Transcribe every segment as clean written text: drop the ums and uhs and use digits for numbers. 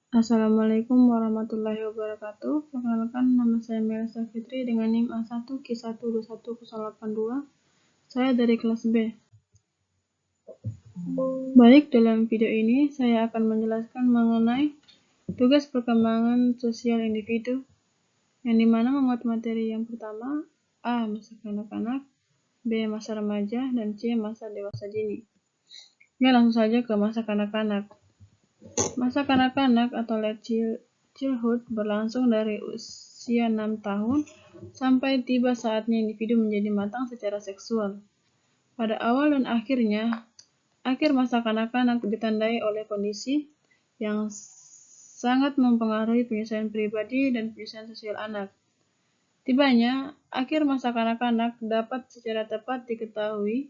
Assalamualaikum warahmatullahi wabarakatuh. Perkenalkan, nama saya Melisa Fitri dengan NIM A1Q1210882. Saya dari kelas B. Baik, dalam video ini saya akan menjelaskan mengenai tugas perkembangan sosial individu, yang dimana memuat materi yang pertama, A. Masa kanak-kanak, B. Masa remaja, dan C. Masa dewasa dini. Ya, langsung saja ke masa kanak-kanak. Masa kanak-kanak atau late childhood berlangsung dari usia 6 tahun sampai tiba saatnya individu menjadi matang secara seksual. Pada awal dan akhir masa kanak-kanak ditandai oleh kondisi yang sangat mempengaruhi penyelesaian pribadi dan penyelesaian sosial anak. Tibanya, akhir masa kanak-kanak dapat secara tepat diketahui,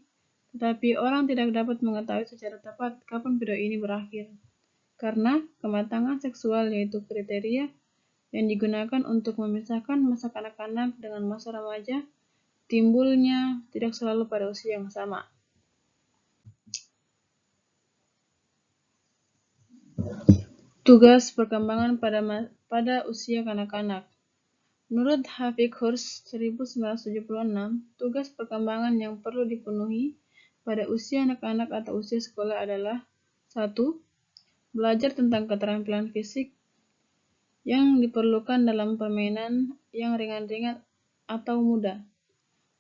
tetapi orang tidak dapat mengetahui secara tepat kapan periode ini berakhir. Karena kematangan seksual yaitu kriteria yang digunakan untuk memisahkan masa kanak-kanak dengan masa remaja timbulnya tidak selalu pada usia yang sama. Tugas perkembangan pada usia kanak-kanak. Menurut Hafik Hurst 1976, tugas perkembangan yang perlu dipenuhi pada usia anak-anak atau usia sekolah adalah 1. Belajar tentang keterampilan fisik yang diperlukan dalam permainan yang ringan-ringan atau mudah.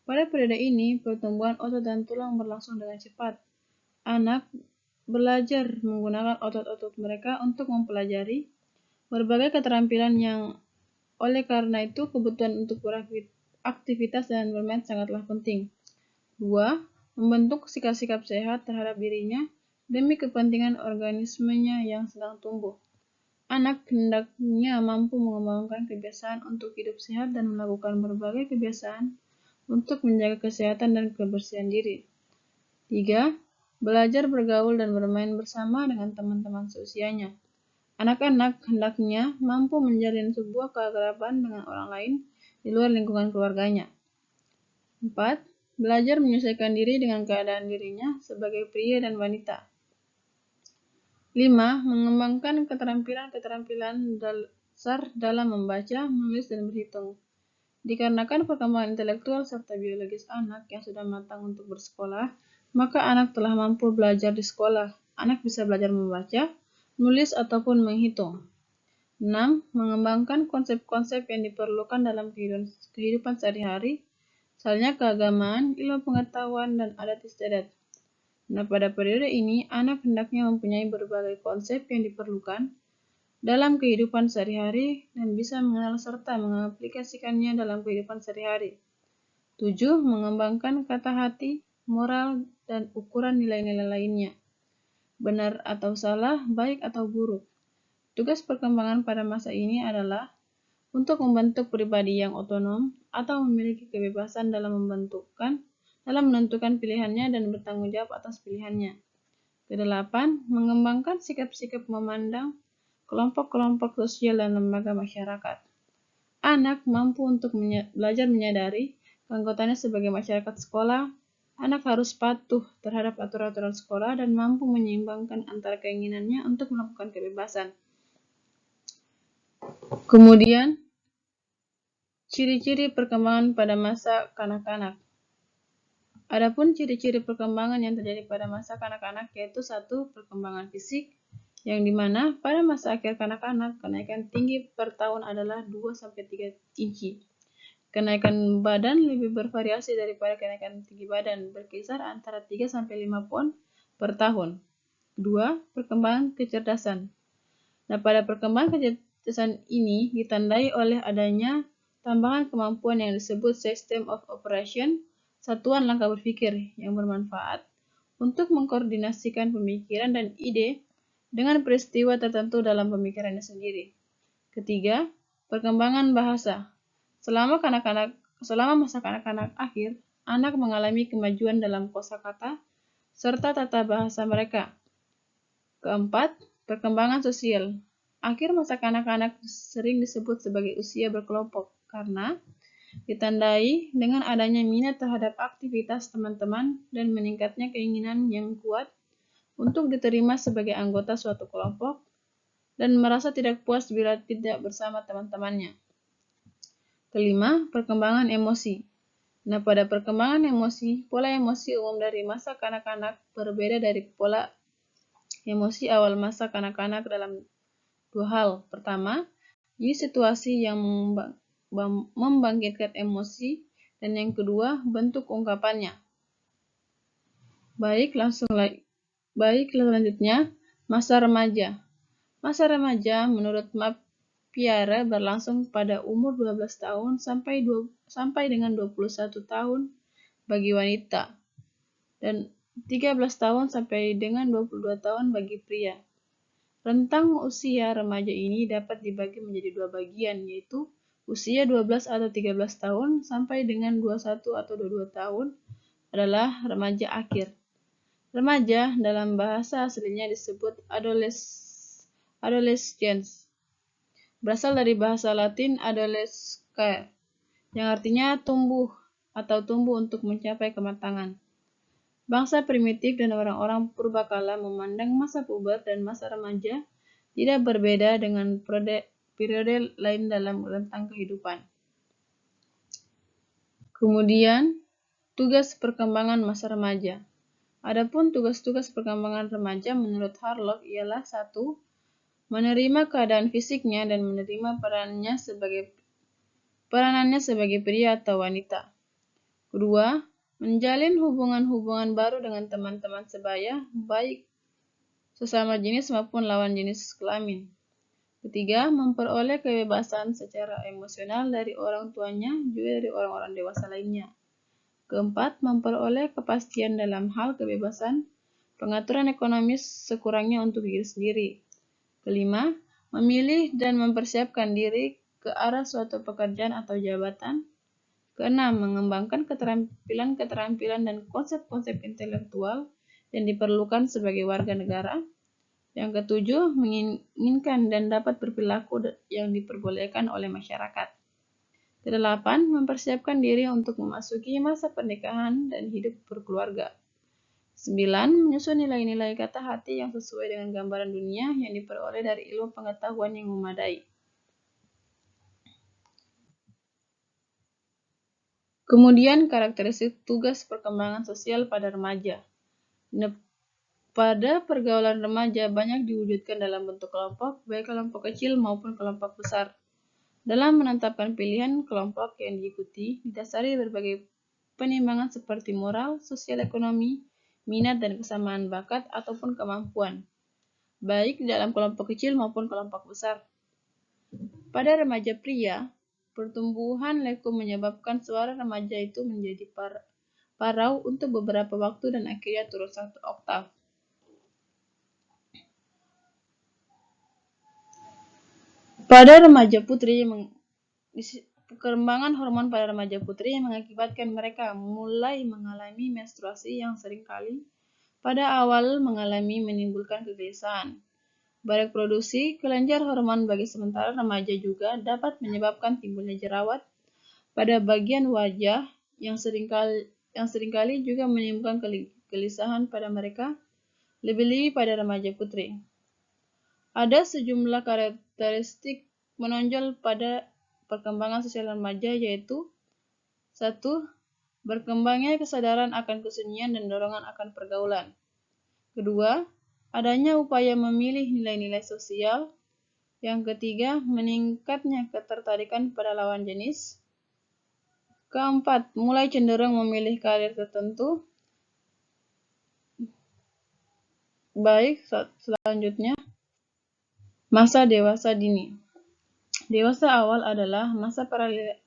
Pada periode ini, pertumbuhan otot dan tulang berlangsung dengan cepat. Anak belajar menggunakan otot-otot mereka untuk mempelajari berbagai keterampilan yang oleh karena itu kebutuhan untuk beraktivitas dan bermain sangatlah penting. 2. Membentuk sikap-sikap sehat terhadap dirinya demi kepentingan organismenya yang sedang tumbuh. Anak hendaknya mampu mengembangkan kebiasaan untuk hidup sehat dan melakukan berbagai kebiasaan untuk menjaga kesehatan dan kebersihan diri. 3. Belajar bergaul dan bermain bersama dengan teman-teman seusianya. Anak-anak hendaknya mampu menjalin sebuah keakraban dengan orang lain di luar lingkungan keluarganya. 4. Belajar menyesuaikan diri dengan keadaan dirinya sebagai pria dan wanita. 5. Mengembangkan keterampilan-keterampilan dasar dalam membaca, menulis, dan berhitung. Dikarenakan perkembangan intelektual serta biologis anak yang sudah matang untuk bersekolah, maka anak telah mampu belajar di sekolah. Anak bisa belajar membaca, menulis, ataupun menghitung. 6. Mengembangkan konsep-konsep yang diperlukan dalam kehidupan sehari-hari, misalnya keagamaan, ilmu pengetahuan, dan adat istiadat. Nah, pada periode ini, anak hendaknya mempunyai berbagai konsep yang diperlukan dalam kehidupan sehari-hari dan bisa mengenal serta mengaplikasikannya dalam kehidupan sehari-hari. 7. Mengembangkan kata hati, moral, dan ukuran nilai-nilai lainnya. Benar atau salah, baik atau buruk. Tugas perkembangan pada masa ini adalah untuk membentuk pribadi yang otonom atau memiliki kebebasan dalam menentukan pilihannya dan bertanggung jawab atas pilihannya. Kedelapan, mengembangkan sikap-sikap memandang kelompok-kelompok sosial dan lembaga masyarakat. Anak mampu untuk belajar menyadari keanggotaannya sebagai masyarakat sekolah. Anak harus patuh terhadap aturan-aturan sekolah dan mampu menyeimbangkan antara keinginannya untuk melakukan kebebasan. Kemudian, ciri-ciri perkembangan pada masa kanak-kanak. Adapun ciri-ciri perkembangan yang terjadi pada masa kanak-kanak yaitu 1. Perkembangan fisik, yang dimana pada masa akhir kanak-kanak kenaikan tinggi per tahun adalah 2-3 inci. Kenaikan badan lebih bervariasi daripada kenaikan tinggi badan, berkisar antara 3-5 pon per tahun. 2. Perkembangan kecerdasan. Nah, pada perkembangan kecerdasan ini ditandai oleh adanya tambahan kemampuan yang disebut System of Operation, satuan langkah berpikir yang bermanfaat untuk mengkoordinasikan pemikiran dan ide dengan peristiwa tertentu dalam pemikirannya sendiri. Ketiga, perkembangan bahasa. Selama masa kanak-kanak akhir, anak mengalami kemajuan dalam kosakata serta tata bahasa mereka. Keempat, perkembangan sosial. Akhir masa kanak-kanak sering disebut sebagai usia berkelompok karena ditandai dengan adanya minat terhadap aktivitas teman-teman dan meningkatnya keinginan yang kuat untuk diterima sebagai anggota suatu kelompok dan merasa tidak puas bila tidak bersama teman-temannya. Kelima, perkembangan emosi. Nah, pada perkembangan emosi, pola emosi umum dari masa kanak-kanak berbeda dari pola emosi awal masa kanak-kanak dalam dua hal. Pertama, di situasi yang membangkitkan emosi, dan yang kedua, bentuk ungkapannya. Baik, selanjutnya, masa remaja. Masa remaja menurut Pierre berlangsung pada umur 12 tahun sampai dengan 21 tahun bagi wanita dan 13 tahun sampai dengan 22 tahun bagi pria. Rentang usia remaja ini dapat dibagi menjadi dua bagian, yaitu usia 12 atau 13 tahun sampai dengan 21 atau 22 tahun adalah remaja akhir. Remaja dalam bahasa aslinya disebut adolescens. Berasal dari bahasa Latin adolescere, yang artinya tumbuh atau tumbuh untuk mencapai kematangan. Bangsa primitif dan orang-orang purbakala memandang masa puber dan masa remaja tidak berbeda dengan periode lain dalam rentang kehidupan. Kemudian, tugas perkembangan masa remaja. Adapun tugas-tugas perkembangan remaja menurut Harlock ialah 1. Menerima keadaan fisiknya dan menerima peranannya sebagai pria atau wanita. Kedua, menjalin hubungan-hubungan baru dengan teman-teman sebaya, baik sesama jenis maupun lawan jenis kelamin. Ketiga, memperoleh kebebasan secara emosional dari orang tuanya, juga dari orang-orang dewasa lainnya. Keempat, memperoleh kepastian dalam hal kebebasan, pengaturan ekonomis sekurangnya untuk diri sendiri. Kelima, memilih dan mempersiapkan diri ke arah suatu pekerjaan atau jabatan. Keenam, mengembangkan keterampilan dan konsep-konsep intelektual yang diperlukan sebagai warga negara. Yang ketujuh, menginginkan dan dapat berperilaku yang diperbolehkan oleh masyarakat. Kedelapan, mempersiapkan diri untuk memasuki masa pernikahan dan hidup berkeluarga. 9. Menyusun nilai-nilai kata hati yang sesuai dengan gambaran dunia yang diperoleh dari ilmu pengetahuan yang memadai. Kemudian, karakteristik tugas perkembangan sosial pada remaja. Pada pergaulan remaja banyak diwujudkan dalam bentuk kelompok, baik kelompok kecil maupun kelompok besar. Dalam menetapkan pilihan kelompok yang diikuti, didasari berbagai penimbangan seperti moral, sosial ekonomi, minat dan kesamaan bakat ataupun kemampuan, baik dalam kelompok kecil maupun kelompok besar. Pada remaja pria, pertumbuhan leku menyebabkan suara remaja itu menjadi parau untuk beberapa waktu dan akhirnya turun 1 oktav. Pada remaja putri, perkembangan hormon pada remaja putri mengakibatkan mereka mulai mengalami menstruasi yang seringkali pada awal menimbulkan kegelisahan. Bereproduksi, kelenjar hormon bagi sementara remaja juga dapat menyebabkan timbulnya jerawat pada bagian wajah yang seringkali juga menimbulkan kegelisahan pada mereka, lebih-lebih pada remaja putri. Ada sejumlah karakteristik menonjol pada perkembangan sosial remaja, yaitu 1. Berkembangnya kesadaran akan kesunyian dan dorongan akan pergaulan. Kedua, adanya upaya memilih nilai-nilai sosial. Yang ketiga, meningkatnya ketertarikan pada lawan jenis. Keempat, mulai cenderung memilih karir tertentu. Baik, selanjutnya, masa dewasa dini. Dewasa awal adalah masa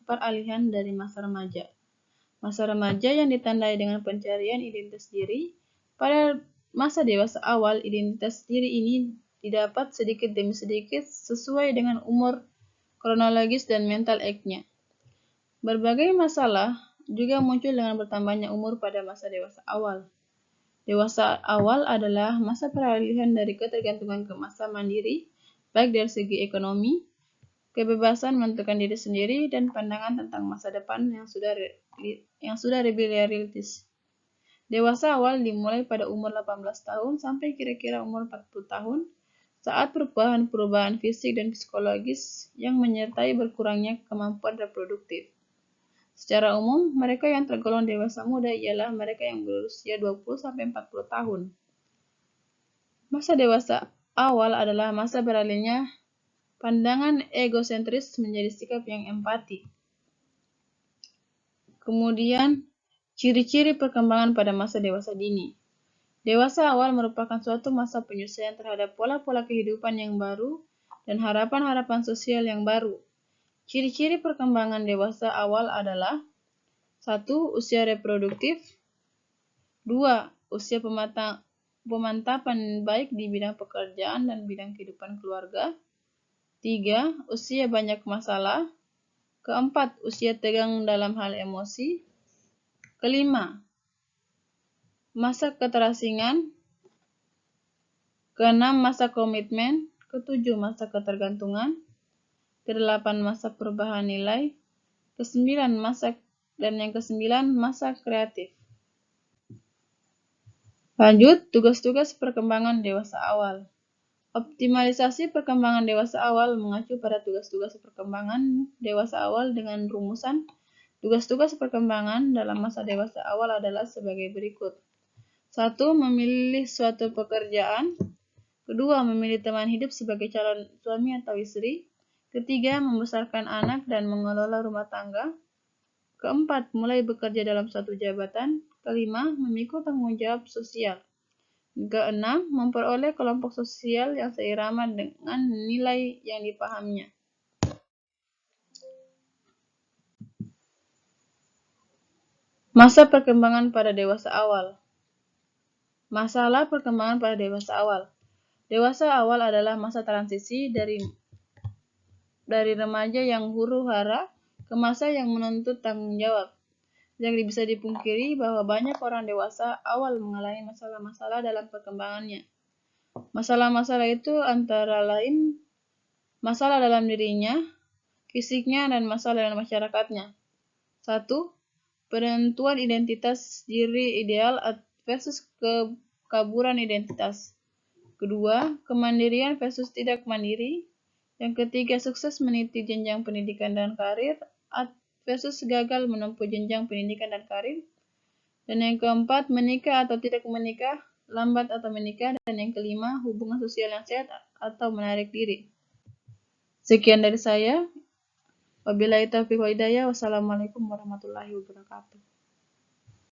peralihan dari masa remaja. Masa remaja yang ditandai dengan pencarian identitas diri. Pada masa dewasa awal, identitas diri ini didapat sedikit demi sedikit sesuai dengan umur kronologis dan mental age-nya. Berbagai masalah juga muncul dengan bertambahnya umur pada masa dewasa awal. Dewasa awal adalah masa peralihan dari ketergantungan ke masa mandiri, baik dari segi ekonomi, kebebasan menentukan diri sendiri, dan pandangan tentang masa depan yang sudah lebih realistis. Dewasa awal dimulai pada umur 18 tahun sampai kira-kira umur 40 tahun, saat perubahan-perubahan fisik dan psikologis yang menyertai berkurangnya kemampuan reproduktif. Secara umum, mereka yang tergolong dewasa muda ialah mereka yang berusia 20–40 tahun. Masa dewasa awal adalah masa beralihnya pandangan egosentris menjadi sikap yang empati. Kemudian, ciri-ciri perkembangan pada masa dewasa dini. Dewasa awal merupakan suatu masa penyesuaian terhadap pola-pola kehidupan yang baru dan harapan-harapan sosial yang baru. Ciri-ciri perkembangan dewasa awal adalah 1. Usia reproduktif. 2. Usia pemantapan baik di bidang pekerjaan dan bidang kehidupan keluarga. 3. Usia banyak masalah. 4. Usia tegang dalam hal emosi. 5. Masa keterasingan. 6. Masa komitmen. 7. Masa ketergantungan. 8. Masa perubahan nilai. 9. Masa kreatif. Lanjut, tugas-tugas perkembangan dewasa awal. Optimalisasi perkembangan dewasa awal mengacu pada tugas-tugas perkembangan dewasa awal dengan rumusan. Tugas-tugas perkembangan dalam masa dewasa awal adalah sebagai berikut. 1. Memilih suatu pekerjaan. 2. Memilih teman hidup sebagai calon suami atau istri. 3. Membesarkan anak dan mengelola rumah tangga. 4. Mulai bekerja dalam suatu jabatan. 5. Memikul tanggung jawab sosial. 6. Memperoleh kelompok sosial yang seirama dengan nilai yang dipahaminya. Masa perkembangan pada dewasa awal. Masalah perkembangan pada dewasa awal. Dewasa awal adalah masa transisi dari remaja yang huru-hara ke masa yang menuntut tanggung jawab. Tidak bisa dipungkiri bahwa banyak orang dewasa awal mengalami masalah-masalah dalam perkembangannya. Masalah-masalah itu antara lain masalah dalam dirinya, fisiknya, dan masalah dalam masyarakatnya. 1. Penentuan identitas diri ideal versus kekaburan identitas. 2. Kemandirian versus tidak mandiri. Yang 3. Sukses meniti jenjang pendidikan dan karir versus gagal menempuh jenjang pendidikan dan karir. Dan yang 4. Menikah atau tidak menikah, lambat atau menikah. Dan yang 5. Hubungan sosial yang sehat atau menarik diri. Sekian dari saya. Wabillahi taufiq wal hidayah. Wassalamualaikum warahmatullahi wabarakatuh.